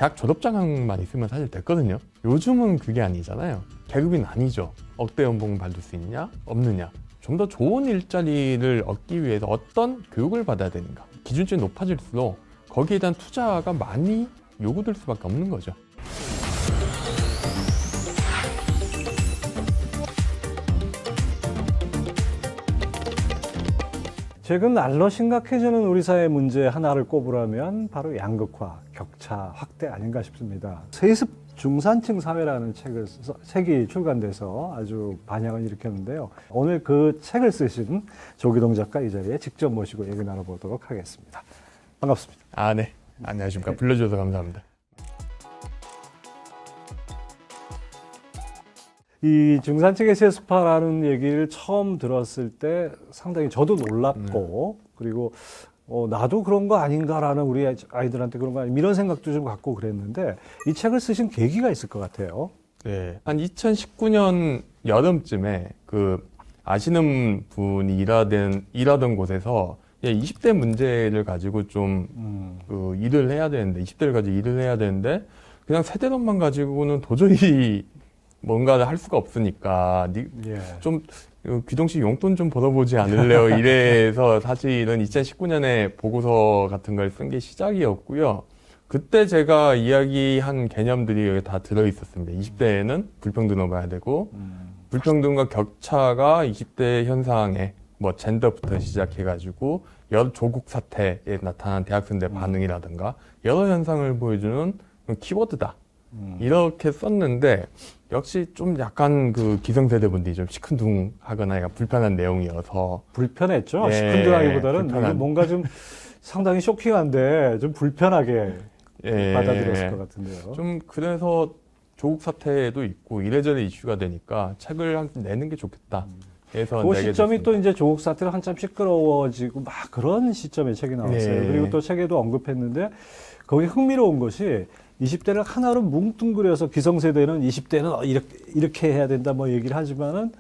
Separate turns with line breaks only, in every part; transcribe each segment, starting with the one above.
대학 졸업장만 있으면 사실 됐거든요. 요즘은 그게 아니잖아요. 계급이 나뉘죠. 억대 연봉을 받을 수 있냐 없느냐. 좀 더 좋은 일자리를 얻기 위해서 어떤 교육을 받아야 되는가. 기준점이 높아질수록 거기에 대한 투자가 많이 요구될 수밖에 없는 거죠.
최근 날로 심각해지는 우리 사회 문제 하나를 꼽으라면 바로 양극화, 격차 확대 아닌가 싶습니다. 세습 중산층 사회라는 책이 출간돼서 아주 반향을 일으켰는데요. 오늘 그 책을 쓰신 조기동 작가 이 자리에 직접 모시고 얘기 나눠보도록 하겠습니다. 반갑습니다.
아, 네. 안녕하십니까. 불러주셔서 감사합니다.
이 중산층의 세습화라는 얘기를 처음 들었을 때 상당히 저도 놀랍고 그리고 나도 그런 거 아닌가라는 우리 아이들한테 그런 거 아닌가 이런 생각도 좀 갖고 그랬는데 이 책을 쓰신 계기가 있을 것 같아요.
네. 한 2019년 여름쯤에 아시는 분이 일하던 곳에서 20대 문제를 가지고 좀 일을 해야 되는데 20대를 가지고 일을 해야 되는데 그냥 세대론만 가지고는 도저히 뭔가를 할 수가 없으니까 좀 귀동씨 용돈 좀 벌어보지 않을래요? 이래서 사실은 2019년에 보고서 같은 걸 쓴 게 시작이었고요. 그때 제가 이야기한 개념들이 여기 다 들어있었습니다. 20대에는 불평등을 봐야 되고 불평등과 격차가 20대 현상에 뭐 젠더부터 시작해가지고 여러 조국 사태에 나타난 대학생들의 반응이라든가 여러 현상을 보여주는 키워드다. 이렇게 썼는데 역시 좀 약간 기성세대 분들이 좀 시큰둥하거나 약간 불편한 내용이어서
불편했죠.
예,
시큰둥하기보다는
불편한.
뭔가 좀 상당히 쇼킹한데 좀 불편하게 받아들였을 것 같은데요.
좀 그래서 조국 사태도 있고 이래저래 이슈가 되니까 책을 내는 게 좋겠다. 그래서
그
내게
시점이
됐습니다.
또 이제 조국 사태로 한참 시끄러워지고 막 그런 시점에 책이 나왔어요.
네.
그리고 또 책에도 언급했는데 거기 흥미로운 것이 20대를 하나로 뭉뚱그려서 기성세대는 20대는 이렇게 해야 된다 뭐 얘기를 하지만은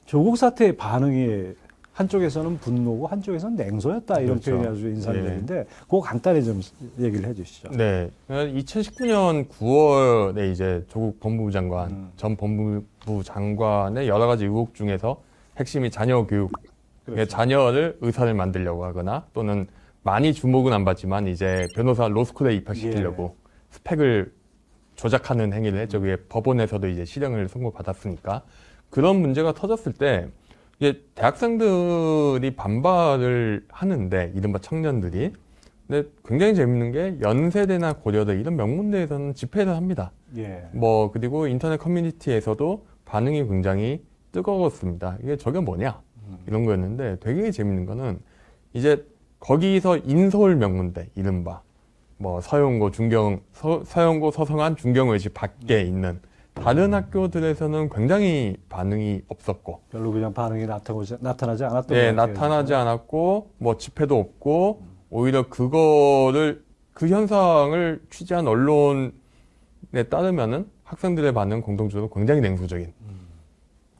조국 사태의 반응이 한쪽에서는 분노고 한쪽에서는 냉소였다 이런
그렇죠.
표현이 아주 인상적인데 그거 간단히 좀 얘기를 해주시죠.
네. 2019년 9월에 이제 조국 법무부 장관, 전 법무부 장관의 여러 가지 의혹 중에서 핵심이 자녀 교육.
그렇죠.
자녀를 의사를 만들려고 하거나 또는 많이 주목은 안 받지만 이제 변호사 로스쿨에 입학시키려고 스펙을 조작하는 행위를 했죠. 그게 법원에서도 이제 실형을 선고받았으니까. 그런 문제가 터졌을 때 이제 대학생들이 반발을 하는데 이른바 청년들이 근데 굉장히 재밌는 게 연세대나 고려대 이런 명문대에서는 집회를 합니다. 그리고 인터넷 커뮤니티에서도 반응이 굉장히 뜨거웠습니다. 이게 저게 뭐냐 이런 거였는데 되게 재밌는 거는 이제 거기서 인서울 명문대 이른바 서영고 서성한 중경외시 밖에 있는 다른 학교들에서는 굉장히 반응이 없었고
별로 그냥 반응이 나타나지 않았던 것
네,
같아요.
나타나지 않았고 집회도 없고 오히려 그 현상을 취재한 언론에 따르면은 학생들의 반응 공통적으로 굉장히 냉소적인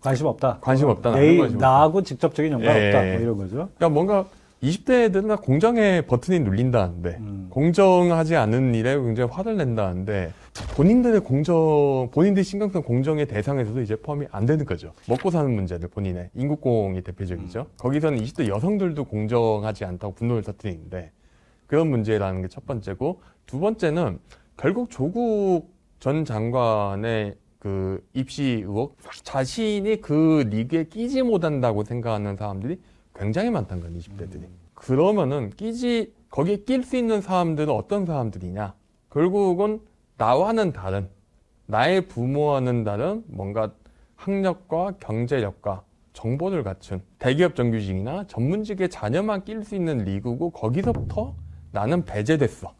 관심 없다.
관심 없다는
나하고 직접적인 연관 없다. 뭐 이런 거죠.
그러니까 뭔가 20대들은 공정의 버튼이 눌린다는데 공정하지 않은 일에 굉장히 화를 낸다는데 본인들이 신경 쓴 공정의 대상에서도 이제 포함이 안 되는 거죠. 먹고 사는 문제들 본인의 인국공이 대표적이죠. 거기서는 20대 여성들도 공정하지 않다고 분노를 터뜨리는데 그런 문제라는 게 첫 번째고 두 번째는 결국 조국 전 장관의 입시 의혹 자신이 그 리그에 끼지 못한다고 생각하는 사람들이 굉장히 많다는 건 20대들이. 그러면은 거기에 낄 수 있는 사람들은 어떤 사람들이냐? 결국은 나와는 다른, 나의 부모와는 다른 뭔가 학력과 경제력과 정보를 갖춘 대기업 정규직이나 전문직의 자녀만 낄 수 있는 리그고 거기서부터 나는 배제됐어.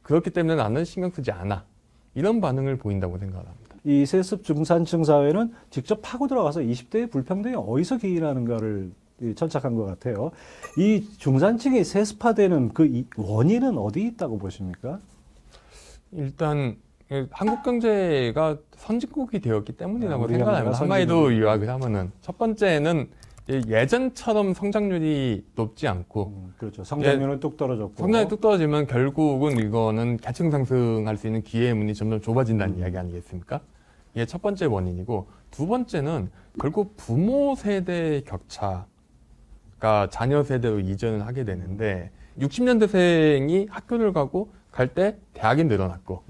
그렇기 때문에 나는 신경 쓰지 않아. 이런 반응을 보인다고 생각합니다.
이 세습 중산층 사회는 직접 파고 들어가서 20대의 불평등이 어디서 기인하는가를 천착한 것 같아요. 이 중산층이 세습화되는 그 원인은 어디 있다고 보십니까?
일단 한국 경제가 선진국이 되었기 때문이라고
우리
생각합니다.
경제가
한마디로 요약을 하면은 첫 번째는 예전처럼 성장률이 높지 않고
그렇죠. 성장률은 뚝 떨어졌고.
성장이 뚝 떨어지면 결국은 이거는 계층 상승할 수 있는 기회의 문이 점점 좁아진다는 이야기 아니겠습니까? 이게 첫 번째 원인이고, 두 번째는 결국 부모 세대의 격차가 자녀 세대로 이전을 하게 되는데 60년대생이 학교를 가고 갈 때 대학이 늘어났고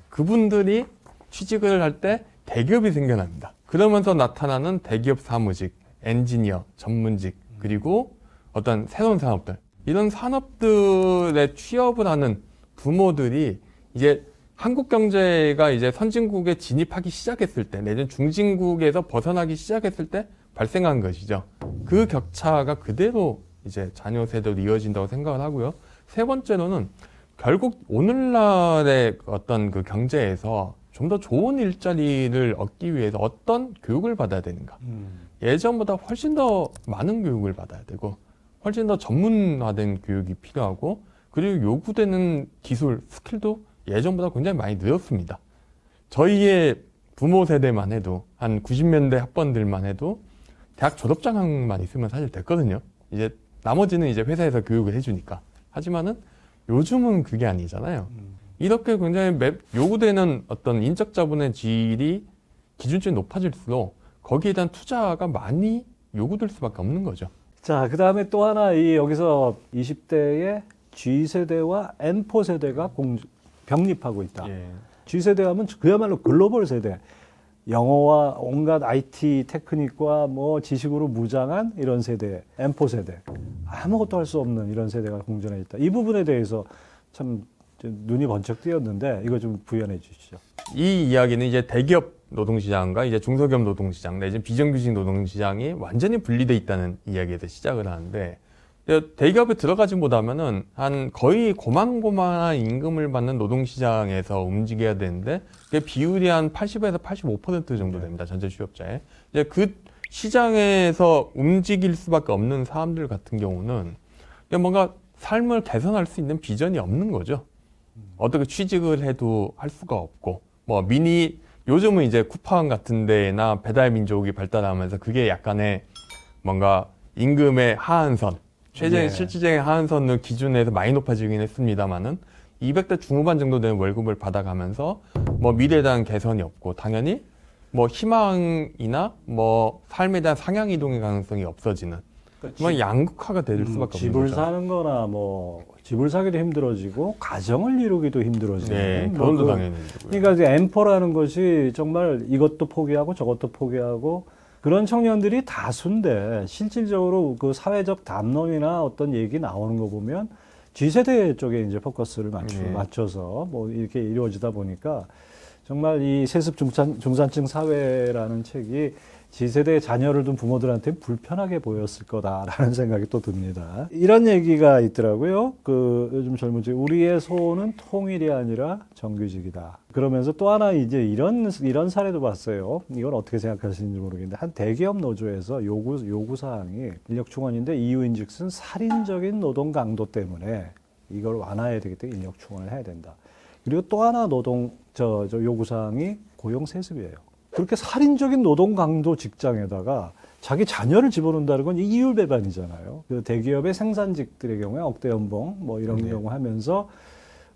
그분들이 취직을 할 때 대기업이 생겨납니다. 그러면서 나타나는 대기업 사무직, 엔지니어, 전문직, 그리고 어떤 새로운 산업들, 이런 산업들에 취업을 하는 부모들이 이제 한국 경제가 이제 선진국에 진입하기 시작했을 때, 내지는 중진국에서 벗어나기 시작했을 때 발생한 것이죠. 그 격차가 그대로 이제 자녀 세대로 이어진다고 생각을 하고요. 세 번째로는 결국 오늘날의 어떤 그 경제에서 좀 더 좋은 일자리를 얻기 위해서 어떤 교육을 받아야 되는가. 예전보다 훨씬 더 많은 교육을 받아야 되고, 훨씬 더 전문화된 교육이 필요하고, 그리고 요구되는 기술, 스킬도 예전보다 굉장히 많이 늘었습니다. 저희의 부모 세대만 해도, 한 90년대 학번들만 해도 대학 졸업장만 있으면 사실 됐거든요. 이제 나머지는 이제 회사에서 교육을 해주니까. 하지만은 요즘은 그게 아니잖아요. 이렇게 굉장히 요구되는 어떤 인적 자본의 질이 기준점이 높아질수록 거기에 대한 투자가 많이 요구될 수밖에 없는 거죠.
자, 그 다음에 또 하나 여기서 20대의 G세대와 M4 세대가 병립하고 있다.
예.
G세대 하면 그야말로 글로벌 세대. 영어와 온갖 IT 테크닉과 뭐 지식으로 무장한 이런 세대, M4 세대. 아무것도 할 수 없는 이런 세대가 공존해 있다. 이 부분에 대해서 참 눈이 번쩍 뜨였는데 이거 좀 부연해 주시죠.
이 이야기는 이제 대기업 노동시장과 이제 중소기업 노동시장 내지는 비정규직 노동시장이 완전히 분리돼 있다는 이야기에서 시작을 하는데, 대기업에 들어가지 못하면은 한 거의 고만고만한 임금을 받는 노동시장에서 움직여야 되는데 그게 비율이 한 80에서 85% 정도 됩니다. 전체 취업자의. 이제 그 시장에서 움직일 수밖에 없는 사람들 같은 경우는 뭔가 삶을 개선할 수 있는 비전이 없는 거죠. 어떻게 취직을 해도 할 수가 없고, 뭐 요즘은 이제 쿠팡 같은 데나 배달민족이 발달하면서 그게 약간의 뭔가 임금의 하한선, 최저의 실질적인 하한선을 기준에서 많이 높아지긴 했습니다만은 200대 중후반 정도 되는 월급을 받아가면서 뭐 미래에 대한 개선이 없고, 당연히 뭐 희망이나 뭐 삶에 대한 상향 이동의 가능성이 없어지는, 정말 양극화가 될 수밖에 없는
집을
거죠.
사는 거나 뭐 집을 사기도 힘들어지고 가정을 이루기도 힘들어지는.
네, 결혼도 당연히 힘들고요.
그러니까 이제 M4라는 것이 정말 이것도 포기하고 저것도 포기하고 그런 청년들이 다수인데, 실질적으로 그 사회적 담론이나 어떤 얘기 나오는 거 보면 G세대 쪽에 이제 포커스를 맞춰서 뭐 이렇게 이루어지다 보니까 정말 이 세습 중산층 사회라는 책이 G세대의 자녀를 둔 부모들한테 불편하게 보였을 거다라는 생각이 또 듭니다. 이런 얘기가 있더라고요. 그 요즘 젊은층, 우리의 소원은 통일이 아니라 정규직이다. 그러면서 또 하나 이제 이런 사례도 봤어요. 이건 어떻게 생각하시는지 모르겠는데, 한 대기업 노조에서 요구 사항이 인력 충원인데, 이유인즉슨 살인적인 노동 강도 때문에 이걸 완화해야 되기 때문에 인력 충원을 해야 된다. 그리고 또 하나 요구 사항이 고용 세습이에요. 그렇게 살인적인 노동 강도 직장에다가 자기 자녀를 집어넣는다는 건 이율 배반이잖아요. 그 대기업의 생산직들의 경우에 억대 연봉 뭐 이런 경우 하면서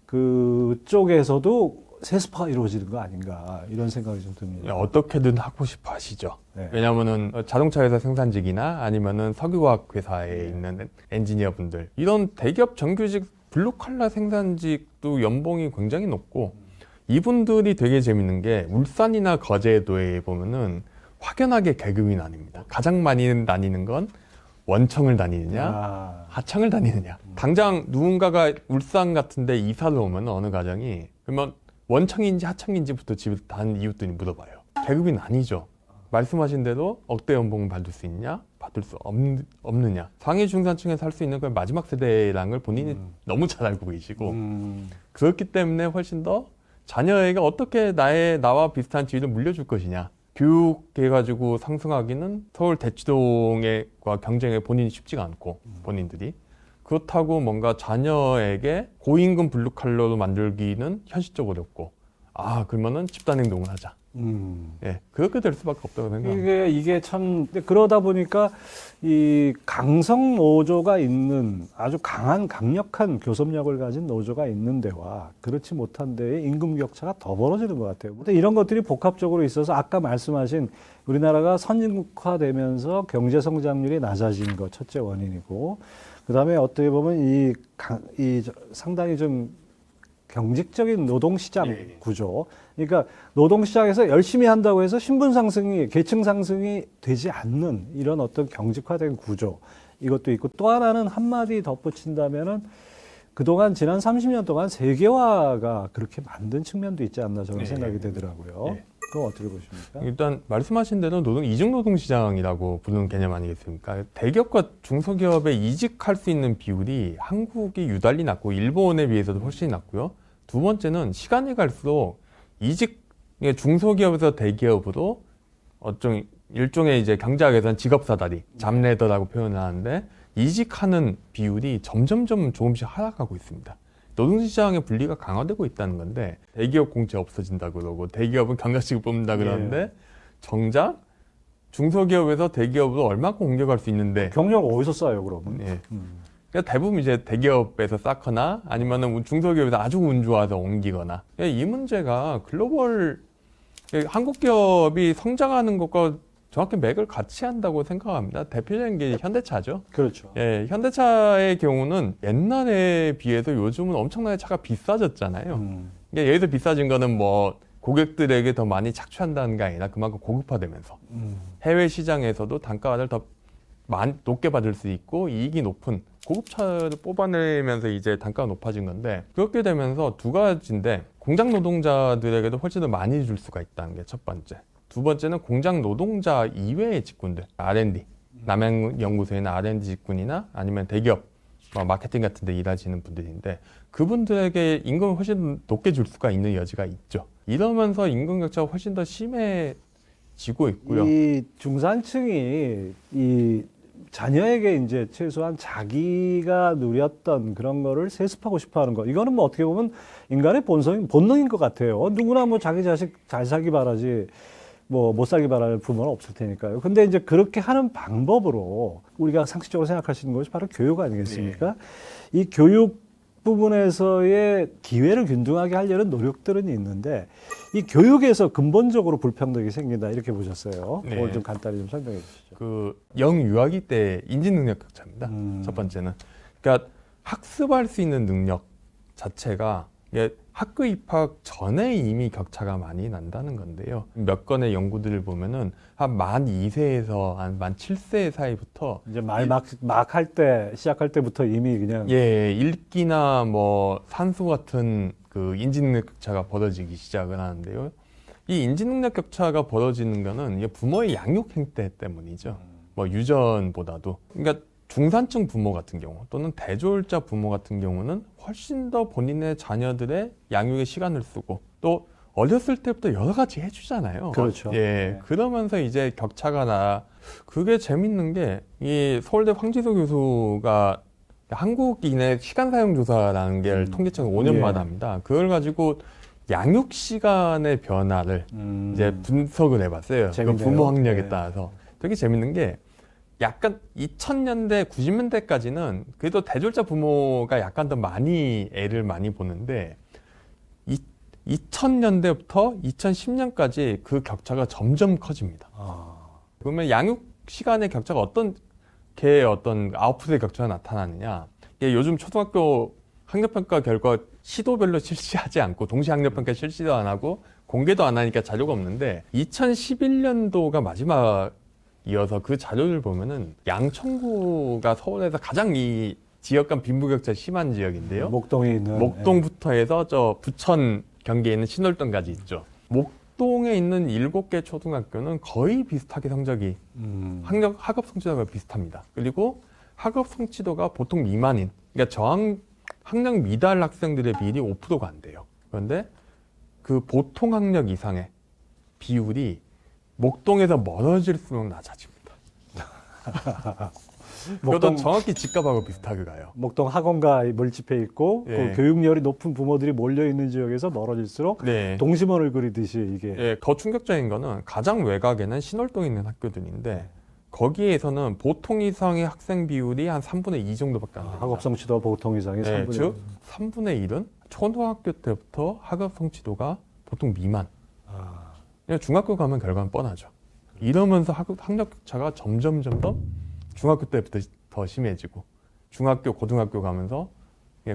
그쪽에서도 세습화가 이루어지는 거 아닌가, 이런 생각이 좀 듭니다.
어떻게든 하고 싶어 하시죠.
네.
왜냐하면은 자동차 회사 생산직이나 아니면은 석유화학 회사에 있는 엔지니어 분들, 이런 대기업 정규직 블루칼라 생산직도 연봉이 굉장히 높고, 이분들이 되게 재밌는 게 울산이나 거제도에 보면은 확연하게 계급이 나뉩니다. 가장 많이 나뉘는 건 원청을 다니느냐, 하청을 다니느냐. 당장 누군가가 울산 같은데 이사를 오면 어느 가정이, 그러면 원청인지 하청인지부터 집에 단 이웃들이 물어봐요. 계급이 나뉘죠. 말씀하신 대로 억대 연봉을 받을 수 있냐, 받을 수 없느냐. 상위 중산층에 살 수 있는 걸 마지막 세대라는 걸 본인이 너무 잘 알고 계시고, 그렇기 때문에 훨씬 더 자녀에게 어떻게 나와 비슷한 지위를 물려줄 것이냐. 교육해가지고 상승하기는 서울 대치동과 경쟁에 본인이 쉽지가 않고, 본인들이. 그렇다고 뭔가 자녀에게 고임금 블루칼러로 만들기는 현실적으로 어렵고, 그러면은 집단행동을 하자. 예, 그렇게 될 수밖에 없다고 생각합니다.
이게 참 그러다 보니까 이 강성 노조가 있는 아주 강력한 교섭력을 가진 노조가 있는 데와 그렇지 못한 데의 임금 격차가 더 벌어지는 것 같아요. 근데 이런 것들이 복합적으로 있어서 아까 말씀하신 우리나라가 선진국화되면서 경제 성장률이 낮아진 것 첫째 원인이고, 그다음에 어떻게 보면 상당히 좀 경직적인 노동시장 구조. 그러니까 노동시장에서 열심히 한다고 해서 신분 상승이, 계층 상승이 되지 않는 이런 어떤 경직화된 구조. 이것도 있고, 또 하나는 한마디 덧붙인다면은 그동안 지난 30년 동안 세계화가 그렇게 만든 측면도 있지 않나 저는 생각이 되더라고요. 그건 어떻게 보십니까?
일단 말씀하신 대로 이직노동시장이라고 부르는 개념 아니겠습니까? 대기업과 중소기업에 이직할 수 있는 비율이 한국이 유달리 낮고 일본에 비해서도 훨씬 낮고요. 두 번째는 시간이 갈수록 중소기업에서 대기업으로 일종의 이제 경제학에서는 직업사다리, 잡레더라고 표현을 하는데, 이직하는 비율이 점점점 조금씩 하락하고 있습니다. 노동시장의 분리가 강화되고 있다는 건데, 대기업 공채 없어진다 그러고 대기업은 경력직을 뽑는다 그러는데 정작 중소기업에서 대기업으로 얼마큼 옮겨갈 수 있는데
경력 어디서 쌓아요 그러면?
그러니까 대부분 이제 대기업에서 쌓거나 아니면은 중소기업에서 아주 운 좋아서 옮기거나, 이 문제가 글로벌 한국 기업이 성장하는 것과 정확히 맥을 같이 한다고 생각합니다. 대표적인 게 현대차죠.
그렇죠.
예, 현대차의 경우는 옛날에 비해서 요즘은 엄청나게 차가 비싸졌잖아요. 그러니까 여기서 비싸진 거는 뭐 고객들에게 더 많이 착취한다는 게 아니라 그만큼 고급화되면서 해외 시장에서도 단가를 더 높게 받을 수 있고 이익이 높은 고급차를 뽑아내면서 이제 단가가 높아진 건데, 그렇게 되면서 두 가지인데, 공장 노동자들에게도 훨씬 더 많이 줄 수가 있다는 게 첫 번째. 두 번째는 공장 노동자 이외의 직군들, R&D, 남양연구소에 있는 R&D 직군이나 아니면 대기업, 마케팅 같은 데 일하시는 분들인데, 그분들에게 임금을 훨씬 높게 줄 수가 있는 여지가 있죠. 이러면서 임금 격차가 훨씬 더 심해지고 있고요.
이 중산층이 이 자녀에게 이제 최소한 자기가 누렸던 그런 거를 세습하고 싶어 하는 거. 이거는 뭐 어떻게 보면 인간의 본능인 것 같아요. 누구나 뭐 자기 자식 잘 살기 바라지 뭐 못 살기 바라는 부모는 없을 테니까요. 근데 이제 그렇게 하는 방법으로 우리가 상식적으로 생각할 수 있는 것이 바로 교육 아니겠습니까? 이 교육 부분에서의 기회를 균등하게 하려는 노력들은 있는데, 이 교육에서 근본적으로 불평등이 생긴다 이렇게 보셨어요. 그걸 좀 간단히 좀 설명해 주시죠.
영유아기 때 인지능력 격차입니다. 첫 번째는. 그러니까 학습할 수 있는 능력 자체가 학교 입학 전에 이미 격차가 많이 난다는 건데요. 몇 건의 연구들을 보면은 한 만 2세에서 한 만 7세 사이부터
이제 시작할 때부터 이미 그냥
읽기나 뭐 산수 같은 그 인지능력 격차가 벌어지기 시작을 하는데요. 이 인지능력 격차가 벌어지는 거는 이게 부모의 양육 행태 때문이죠. 뭐 유전보다도. 그러니까 중산층 부모 같은 경우 또는 대졸자 부모 같은 경우는 훨씬 더 본인의 자녀들의 양육에 시간을 쓰고, 또 어렸을 때부터 여러 가지 해주잖아요.
그렇죠.
그러면서 이제 격차가 그게 재밌는 게, 이 서울대 황지수 교수가 한국인의 시간 사용 조사라는 게 통계청에 5년마다 합니다. 그걸 가지고 양육 시간의 변화를 이제 분석을 해봤어요. 그 부모 학력에 따라서. 되게 재밌는 게, 약간 2000년대, 90년대까지는 그래도 대졸자 부모가 약간 더 애를 많이 보는데, 2000년대부터 2010년까지 그 격차가 점점 커집니다. 그러면 양육 시간의 격차가 어떤 아웃풋의 격차가 나타나느냐. 요즘 초등학교 학력평가 결과 시도별로 실시하지 않고 동시 학력평가 실시도 안 하고 공개도 안 하니까 자료가 없는데, 2011년도가 마지막 이어서 그 자료를 보면은 양천구가 서울에서 가장 이 지역 간 빈부격차 심한 지역인데요.
목동에 있는
목동부터 해서 저 부천 경기에 있는 신월동까지 있죠. 목동에 있는 7개 초등학교는 거의 비슷하게 성적이 학업 성취도가 비슷합니다. 그리고 학업 성취도가 보통 미만인, 그러니까 학력 미달 학생들의 비율이 5%가 안 돼요. 그런데 그 보통 학력 이상의 비율이 목동에서 멀어질수록 낮아집니다. 그것도 정확히 집값하고 비슷하게 가요.
목동 학원가 밀집해 있고
예.
그 교육열이 높은 부모들이 몰려 있는 지역에서 멀어질수록
네.
동심원을 그리듯이 이게
예, 더 충격적인 거는 가장 외곽에는 신월동에 있는 학교들인데 거기에서는 보통 이상의 학생 비율이 한 3분의 2 정도밖에 안 됩니다.
학업 성취도 보통 이상의
네,
3분의
즉 3분의 1은 초등학교 때부터 학업 성취도가 보통 미만. 그냥 중학교 가면 결과는 뻔하죠. 이러면서 학력 격차가 점점 더 중학교 때부터 더 심해지고 중학교, 고등학교 가면서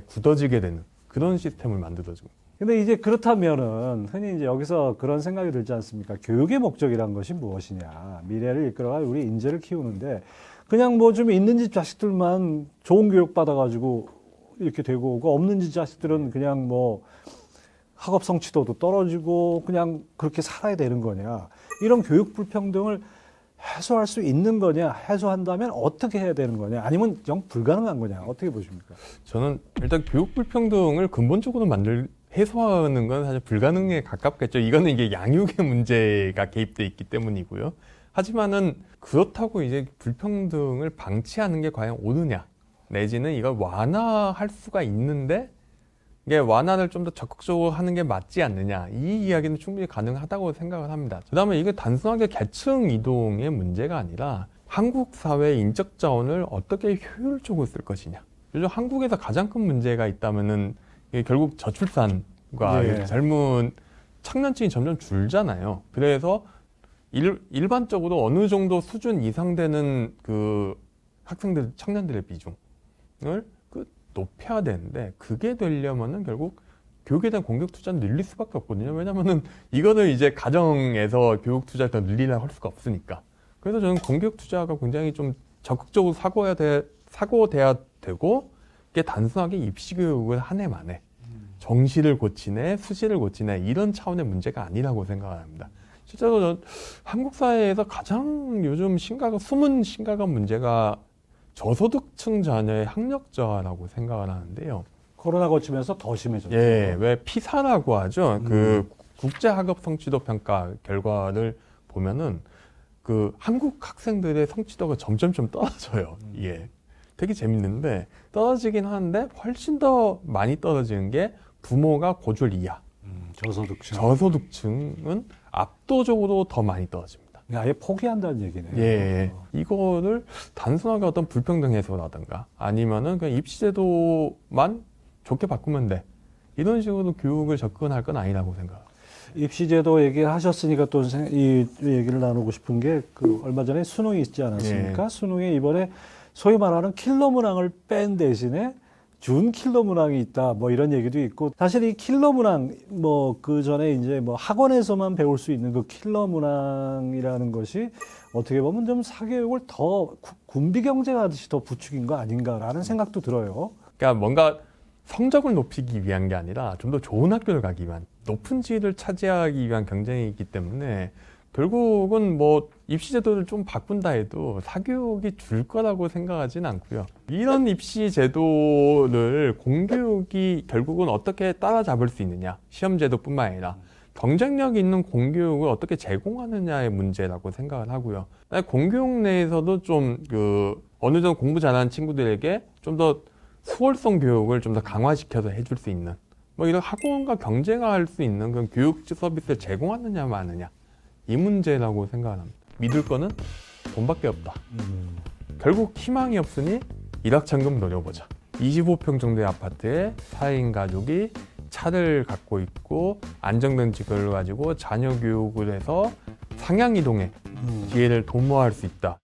굳어지게 되는 그런 시스템을 만들어주고.
근데 이제 그렇다면은 흔히 이제 여기서 그런 생각이 들지 않습니까? 교육의 목적이란 것이 무엇이냐? 미래를 이끌어갈 우리 인재를 키우는데 그냥 뭐 좀 있는 집 자식들만 좋은 교육 받아가지고 이렇게 되고 오고 없는 집 자식들은 그냥 뭐 학업 성취도도 떨어지고 그냥 그렇게 살아야 되는 거냐? 이런 교육 불평등을 해소할 수 있는 거냐? 해소한다면 어떻게 해야 되는 거냐? 아니면 영 불가능한 거냐? 어떻게 보십니까?
저는 일단 교육 불평등을 근본적으로 해소하는 건 사실 불가능에 가깝겠죠. 이거는 이게 양육의 문제가 개입돼 있기 때문이고요. 하지만은 그렇다고 이제 불평등을 방치하는 게 과연 옳으냐? 내지는 이걸 완화할 수가 있는데 이게 완화를 좀 더 적극적으로 하는 게 맞지 않느냐? 이 이야기는 충분히 가능하다고 생각을 합니다. 그다음에 이게 단순하게 계층 이동의 문제가 아니라 한국 사회의 인적 자원을 어떻게 효율적으로 쓸 것이냐? 요즘 한국에서 가장 큰 문제가 있다면은 이게 결국 저출산과
예.
젊은 청년층이 점점 줄잖아요. 그래서 일반적으로 어느 정도 수준 이상 되는 그 학생들, 청년들의 비중을 높여야 되는데 그게 되려면은 결국 교육에 대한 공격 투자는 늘릴 수밖에 없거든요. 왜냐면은 이거는 이제 가정에서 교육 투자를 더 늘리려고 할 수가 없으니까. 그래서 저는 공격 투자가 굉장히 좀 적극적으로 사고돼야 되고 이게 단순하게 입시 교육을 한 해 만에 정시를 고치네, 수시를 고치네 이런 차원의 문제가 아니라고 생각합니다. 실제로 저는 한국 사회에서 가장 요즘 숨은 심각한 문제가 저소득층 자녀의 학력 저하라고 생각을 하는데요.
코로나 거치면서 더 심해졌죠.
예, 왜 피사라고 하죠? 그 국제 학업 성취도 평가 결과를 보면은 그 한국 학생들의 성취도가 점점 떨어져요. 예. 되게 재밌는데 떨어지긴 하는데 훨씬 더 많이 떨어지는 게 부모가 고졸 이하.
저소득층.
저소득층은 압도적으로 더 많이 떨어집니다.
아예 포기한다는 얘기네요.
예, 이거를 단순하게 어떤 불평등 해소라든가 아니면은 그냥 입시제도만 좋게 바꾸면 돼. 이런 식으로 교육을 접근할 건 아니라고 생각합니다.
입시제도 얘기를 하셨으니까 또 이 얘기를 나누고 싶은 게 그 얼마 전에 수능이 있지 않았습니까?
예.
수능에 이번에 소위 말하는 킬러 문항을 뺀 대신에 준 킬러 문항이 있다. 뭐 이런 얘기도 있고 사실 이 킬러 문항 뭐 그 전에 이제 뭐 학원에서만 배울 수 있는 그 킬러 문항이라는 것이 어떻게 보면 좀 사교육을 더 군비 경쟁하듯이 더 부추긴 거 아닌가라는 생각도 들어요.
그러니까 뭔가 성적을 높이기 위한 게 아니라 좀 더 좋은 학교를 가기 위한 높은 지위를 차지하기 위한 경쟁이기 때문에 결국은 뭐 입시제도를 좀 바꾼다 해도 사교육이 줄 거라고 생각하진 않고요. 이런 입시제도를 공교육이 결국은 어떻게 따라잡을 수 있느냐. 시험제도뿐만 아니라 경쟁력 있는 공교육을 어떻게 제공하느냐의 문제라고 생각을 하고요. 공교육 내에서도 좀 어느 정도 공부 잘하는 친구들에게 좀 더 수월성 교육을 좀 더 강화시켜서 해줄 수 있는 뭐 이런 학원과 경쟁할 수 있는 그런 교육 서비스를 제공하느냐 마느냐. 이 문제라고 생각합니다. 믿을 거는 돈밖에 없다. 결국 희망이 없으니 일확천금 노려보자. 25평 정도의 아파트에 4인 가족이 차를 갖고 있고 안정된 직업을 가지고 자녀 교육을 해서 상향이동의 기회를 도모할 수 있다.